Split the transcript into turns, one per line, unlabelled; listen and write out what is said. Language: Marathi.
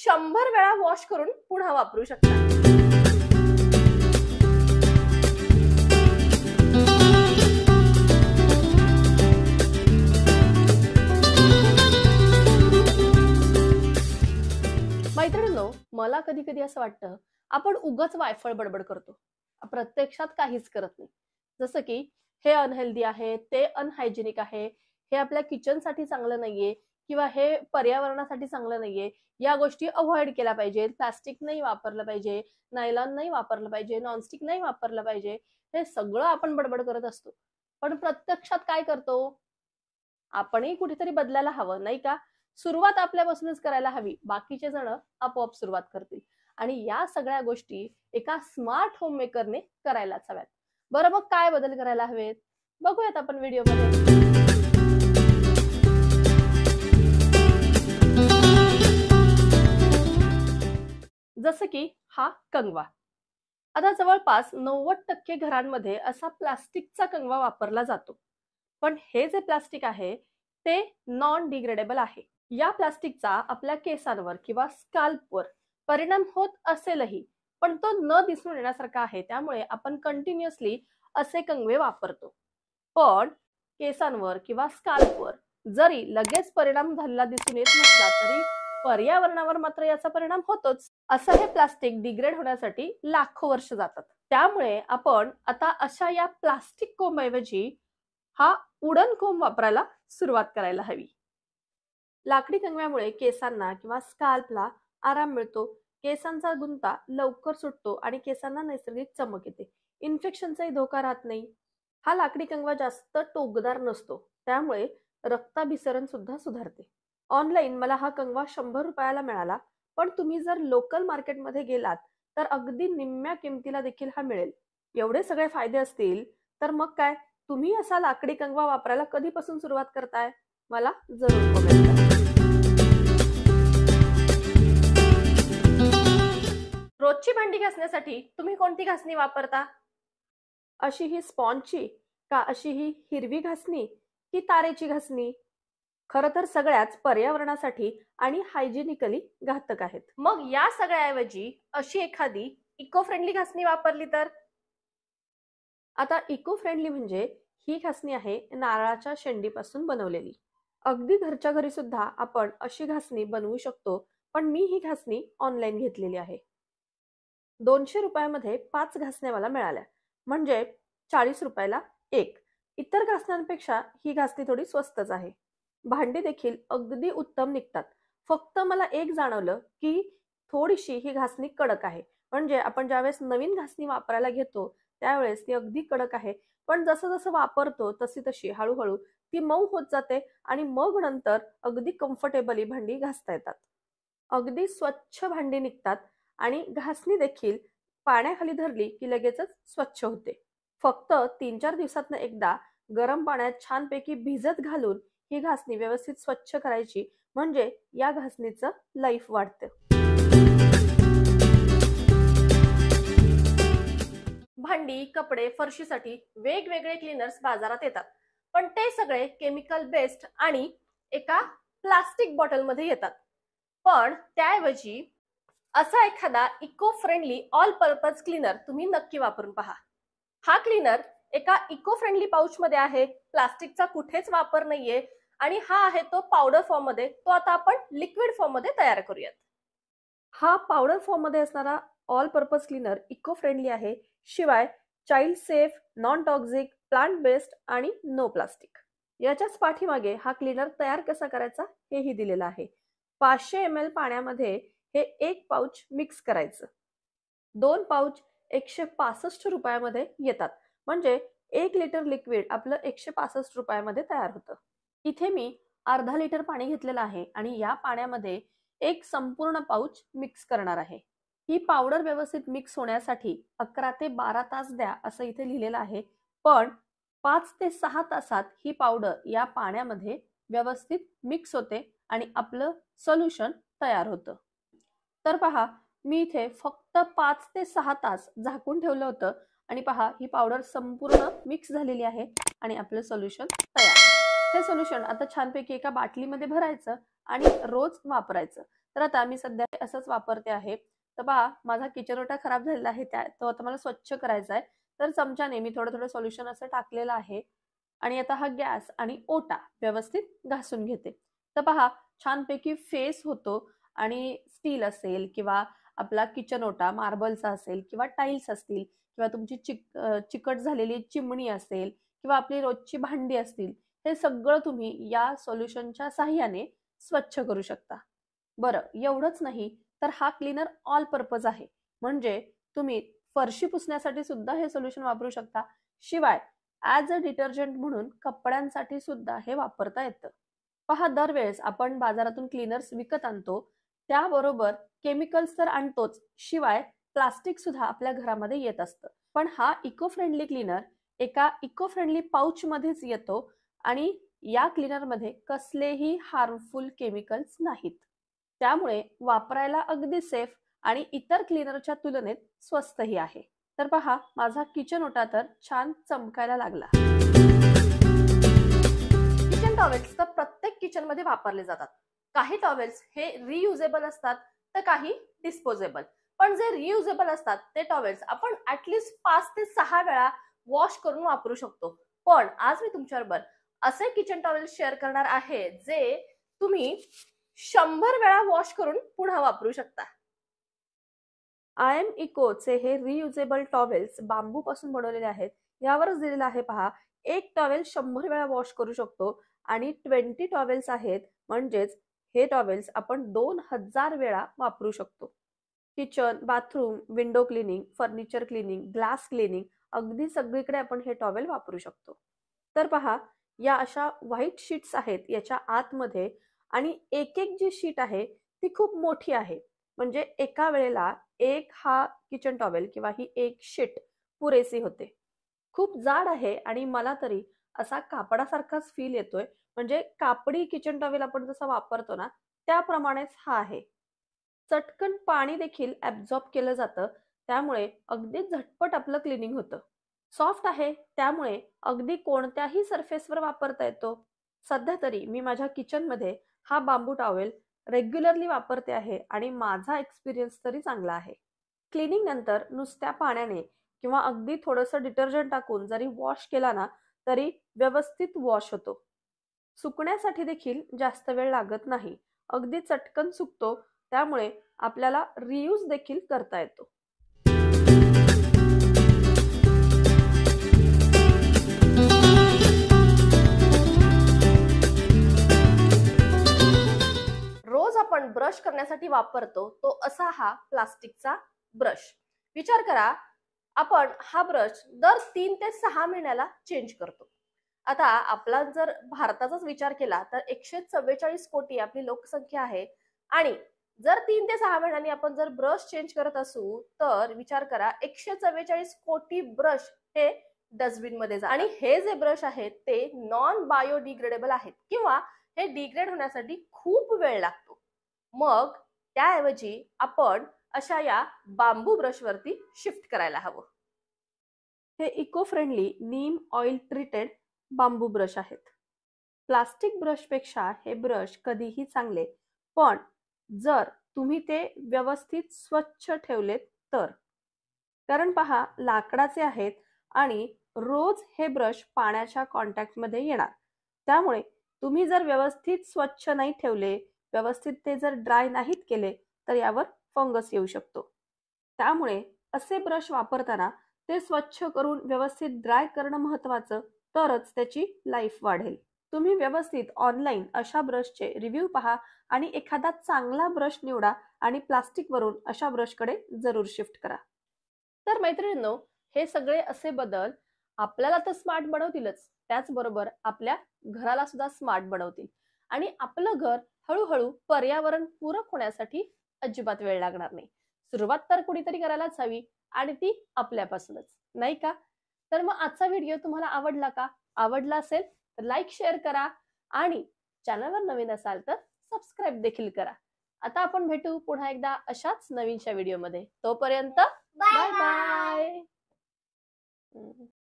100 वेळा वॉश करून पुन्हा वापरू शकता। मैत्रिणींनो, मला कधी कधी असं वाटतं आपण उगाच वायफळ बडबड करतो, प्रत्यक्षात काहीच करत नाही। जसं की हे अनहेल्दी आहे, ते अनहायजेनिक आहे, हे आपल्या किचन साठी चांगलं नाहीये किंवा हे पर्यावरणासाठी चांगलं नाहीये, या गोष्टी अवॉइड केल्या पाहिजेत, प्लास्टिक नाही वापरलं पाहिजे, नायलॉन नाही वापरलं पाहिजे, नॉनस्टिक नाही वापरलं पाहिजे, हे सगळं आपण बडबड करत असतो। पण प्रत्यक्षात काय करतो? आपणही कुठेतरी बदलायला हवं, नाही का? सुरुवात आपल्यापासूनच करायला हवी, बाकीचे जण आपोआप सुरुवात करतील। आणि या सगळ्या गोष्टी एका स्मार्ट होम मेकरने करायलाच हव्यात। बरं, मग काय बदल करायला हवेत बघूयात आपण व्हिडिओमध्ये। जसं की हा कंगवा। आता जवळपास 90% घरांमध्ये असा प्लास्टिकचा कंगवा वापरला जातो, पण हे जे प्लास्टिक आहे ते नॉन डिग्रेडेबल आहे। या प्लास्टिकचा आपल्या केसांवर किंवा स्काल्पवर परिणाम होत असेलही, पण तो न दिसून येण्यासारखा आहे, त्यामुळे आपण कंटिन्युअसली असे कंगवे वापरतो। पण केसांवर किंवा स्काल्पवर जरी लगेच परिणाम झालेला दिसून येत नसला तरी पर्यावरणावर मात्र याचा परिणाम होतोच। असं हे प्लास्टिक डिग्रेड होण्यासाठी लाखो वर्ष जातात। त्यामुळे आपण आता अशा या प्लास्टिक कोंबऐवजी हा वुडन कोंब वापरायला सुरुवात करायला हवी। लाकडी कंगव्यामुळे केसांना किंवा स्काल्पला आराम मिळतो, केसांचा गुंता लवकर सुटतो आणि केसांना नैसर्गिक चमक येते, इन्फेक्शनचाही धोका राहत नाही। हा लाकडी कंगवा जास्त टोकदार नसतो, त्यामुळे रक्ताभिसरण सुद्धा सुधारते। ऑनलाईन मला हा कंगवा 100 रुपयाला मिळाला, पण तुम्ही जर लोकल मार्केटमध्ये गेलात तर अगदी निम्म्या किमतीला देखील हा मिळेल। एवढे सगळे फायदे असतील तर मग काय, तुम्ही असा लाकडी कंगवा वापरायला कधीपासून सुरुवात करताय? मला जरूर कमेंट करा। रोजची भांडी घासण्यासाठी तुम्ही कोणती घासणी वापरता? अशी ही स्पॉन्जची का अशी ही हिरवी घासणी की तारेची घासणी? खरं तर सगळ्याच पर्यावरणासाठी आणि हायजिनिकली घातक आहेत। मग या सगळ्याऐवजी अशी एखादी इको फ्रेंडली घासणी वापरली तर? आता इको फ्रेंडली म्हणजे ही घासणी आहे नारळाच्या शेंडीपासून बनवलेली। अगदी घरच्या घरी सुद्धा आपण अशी घासणी बनवू शकतो, पण मी ही घासणी ऑनलाईन घेतलेली आहे। 200 रुपयामध्ये 5 घासण्या मला मिळाल्या, म्हणजे 40 रुपयाला एक। इतर घासण्यांपेक्षा ही घासणी थोडी स्वस्तच आहे। भांडी देखील अगदी उत्तम निघतात। फक्त मला एक जाणवलं की थोडीशी ही घासणी कडक आहे, म्हणजे आपण ज्यावेळेस नवीन घासणी वापरायला घेतो त्यावेळेस ती अगदी कडक आहे, पण जसं जसं वापरतो तशी तशी हळूहळू ती मऊ होत जाते आणि मग नंतर अगदी कम्फर्टेबली भांडी घासता येतात। अगदी स्वच्छ भांडी निघतात आणि घासणी देखील पाण्याखाली धरली की लगेचच स्वच्छ होते। फक्त 3-4 दिवसातनं एकदा गरम पाण्यात छानपैकी भिजत घालून ही घासणी व्यवस्थित स्वच्छ करायची, म्हणजे या घासणीचं लाईफ वाढतं। भांडी, कपडे, फरशीसाठी वेगवेगळे क्लीनर्स बाजारात येतात, पण ते सगळे केमिकल बेस्ड आणि एका प्लास्टिक बॉटलमध्ये येतात। पण त्याऐवजी असा एखादा eco friendly all purpose cleaner तुम्ही नक्की वापरून पहा। हा क्लीनर एका इको फ्रेंडली पाउच मध्ये आहे, प्लास्टिकचा कुठेच वापर नाहीये आणि हा आहे तो पावडर फॉर्म मध्ये। तो आता आपण लिक्विड फॉर्म मध्ये तयार करूयात। हा पावडर फॉर्म मध्ये असणारा all purpose cleaner eco friendly आहे, शिवाय child safe, non toxic, plant based आणि नो प्लास्टिक। याच्याच पाठीमागे हा क्लीनर तयार कसा करायचा हेही दिलेलं आहे। 500 ml पाण्यामध्ये हे एक पाउच मिक्स करायचं। 2 पाउच 165 रुपयामध्ये येतात, म्हणजे 1 लिटर लिक्विड आपलं 165 रुपयामध्ये तयार होतं। इथे मी अर्धा लिटर पाणी घेतलेलं आहे आणि या पाण्यामध्ये एक संपूर्ण पाउच मिक्स करणार आहे। ही पावडर व्यवस्थित मिक्स होण्यासाठी 11 ते 12 तास द्या असं इथे लिहिलेलं आहे, पण 5 ते 6 तासात ही पावडर या पाण्यामध्ये व्यवस्थित मिक्स होते आणि आपलं सोल्युशन तयार होतं। तर पहा, मी इथे फक्त 5 ते 6 तास झाकून ठेवलं होतं आणि पहा ही पावडर संपूर्ण मिक्स झालेली आहे आणि आपलं सोल्युशन तयार। हे सोल्युशन आता छानपैकी एका बाटलीमध्ये भरायचं आणि रोज वापरायचं। तर आता मी सध्या असंच वापरते आहे. तर पहा, माझा किचन ओटा खराब झालेला आहे, तो आता मला स्वच्छ करायचा आहे. तर चमच्याने मी थोडं थोडं सोल्युशन असं टाकलेलं आहे आणि आता हा गॅस आणि ओटा व्यवस्थित घासून घेते. तर पहा, छानपैकी फेस होतो आणि स्टील असेल किंवा आपला किचन ओटा मार्बलचा असेल किंवा टाईल्स असतील किंवा तुमची चिकट झालेली चिमणी असेल किंवा आपली रोजची भांडी असतील, हे सगळं तुम्ही या सोल्युशनच्या साहाय्याने स्वच्छ करू शकता. बरं, एवढंच नाही तर हा क्लीनर ऑल पर्पज आहे. म्हणजे तुम्ही फरशी पुसण्यासाठी सुद्धा हे सोल्युशन वापरू शकता. शिवाय ॲज अ डिटर्जंट म्हणून कपड्यांसाठी सुद्धा हे वापरता येतं. पहा, दरवेळेस आपण बाजारातून क्लीनर्स विकत आणतो, त्याबरोबर केमिकल्स तर आणतोच, शिवाय प्लास्टिक सुद्धा आपल्या घरामध्ये येत असतं. पण हा इको फ्रेंडली क्लीनर एका इको फ्रेंडली पाउच मध्येच येतो आणि या क्लीनर मध्ये कसलेही हार्मफुल केमिकल्स नाहीत. त्यामुळे वापरायला अगदी सेफ आणि इतर क्लीनरच्या तुलनेत स्वस्तही आहे. तर पहा, माझा किचन ओटा तर छान चमकायला लागला. किचन टॉवेल्स तर प्रत्येक किचन मध्ये वापरले जातात. काही टॉवेल्स हे रियुजेबल असतात तर काही डिस्पोजेबल. पण जे रियुजेबल असतात ते टॉवेल्स आपण ऍटलीस्ट 5 ते 6 वेळा वॉश करून वापरू शकतो. पण आज मी तुमच्याबरोबर असे किचन टॉवेल्स शेअर करणार आहे जे तुम्ही 100 वेळा वॉश करून पुन्हा वापरू शकता. आय एम इकोचे हे रियुजेबल टॉवेल्स बांबू पासून बनवलेले आहेत. यावरच दिलेलं आहे पहा, एक टॉवेल 100 वेळा वॉश करू शकतो आणि 20 टॉवेल्स आहेत, म्हणजेच हे टॉवेल्स आपण 2000 वेळा वापरू शकतो. Kitchen, bathroom, window cleaning, furniture cleaning, glass cleaning, अगदी सगळीकडे आपण हे टॉवेल वापरू शकतो. तर पहा, या अशा व्हाईट शीट्स आहेत याच्या आतमध्ये आणि एक एक जी शीट आहे ती खूप मोठी आहे. म्हणजे एका वेळेला एक हा किचन टॉवेल किंवा ही एक शीट पुरेसी होते. खूप जाड आहे आणि मला तरी असा कापडासारखाच फील येतोय. म्हणजे कापडी किचन टॉवेल आपण जसा वापरतो ना, त्याप्रमाणेच हा आहे. चटकन पाणी देखील ऍब्झॉर्ब केलं जातं, त्यामुळे अगदी झटपट आपलं क्लिनिंग होतं. सॉफ्ट आहे, त्यामुळे अगदी कोणत्याही सरफेसवर वापरता येतो. सध्या तरी मी माझ्या किचनमध्ये हा बांबू टॉवेल रेग्युलरली वापरते आहे आणि माझा एक्सपिरियन्स तरी चांगला आहे. क्लिनिंग नंतर नुसत्या पाण्याने किंवा अगदी थोडंसं डिटर्जंट टाकून जरी वॉश केला ना, तरी व्यवस्थित वॉश होतो. सुकण्यासाठी देखील जास्त वेळ लागत नाही, अगदी चटकन सुकतो. त्यामुळे आपल्याला रियूज देखील करता येतो. रोज आपण ब्रश करण्यासाठी वापरतो तो असा हा प्लास्टिकचा ब्रश. विचार करा, आपण हा ब्रश दर 3 ते 6 महिन्याला चेंज करतो. आता आपला जर भारताचाच विचार केला तर 144 कोटी आपली लोकसंख्या आहे आणि जर 3 ते 6 महिन्यांनी आपण जर ब्रश चेंज करत असू तर विचार करा, 144 कोटी ब्रश हे डस्टबिन मध्ये जातात. आणि हे जे ब्रश आहेत ते नॉन बायोडिग्रेडेबल आहेत किंवा हे डिग्रेड होण्यासाठी खूप वेळ लागतो. मग त्याऐवजी आपण अशा या बांबू ब्रशवरती शिफ्ट करायला हवं. हे इको फ्रेंडली नीम ऑइल ट्रीटेड बांबू ब्रश आहेत. प्लास्टिक ब्रशपेक्षा हे ब्रश कधीही चांगले, पण जर तुम्ही ते व्यवस्थित स्वच्छ ठेवलेत तर. कारण पहा, लाकडाचे आहेत आणि रोज हे ब्रश पाण्याच्या कॉन्टॅक्टमध्ये येणार. त्यामुळे तुम्ही जर व्यवस्थित स्वच्छ नाही ठेवले, व्यवस्थित ते जर ड्राय नाहीत केले तर यावर फंगस येऊ शकतो. त्यामुळे असे ब्रश वापरताना ते स्वच्छ करून व्यवस्थित ड्राय करणं महत्त्वाचं, तरच त्याची लाईफ वाढेल. तुम्ही व्यवस्थित ऑनलाईन अशा ब्रशचे रिव्ह्यू पहा आणि एखादा चांगला ब्रश निवडा आणि प्लास्टिक वरून अशा ब्रशकडे जरूर शिफ्ट करा. तर मैत्रिणींनो, हे सगळे असे बदल आपल्याला तर स्मार्ट बनवतीलच, त्याचबरोबर आपल्या घराला सुद्धा स्मार्ट बनवतील आणि आपलं घर हळूहळू पर्यावरण पूरक होण्यासाठी अजिबात वेळ लागणार नाही. सुरुवात तर कुणीतरी करायलाच हवी आणि ती आपल्यापासूनच, नाही का? तर मग आजचा व्हिडिओ तुम्हाला आवडला का? आवडला असेल तर लाईक शेअर करा आणि चॅनलवर नवीन असाल तर सबस्क्राईब देखील करा. आता आपण भेटू पुन्हा एकदा अशाच नवीनशा व्हिडिओमध्ये. तोपर्यंत बाय बाय.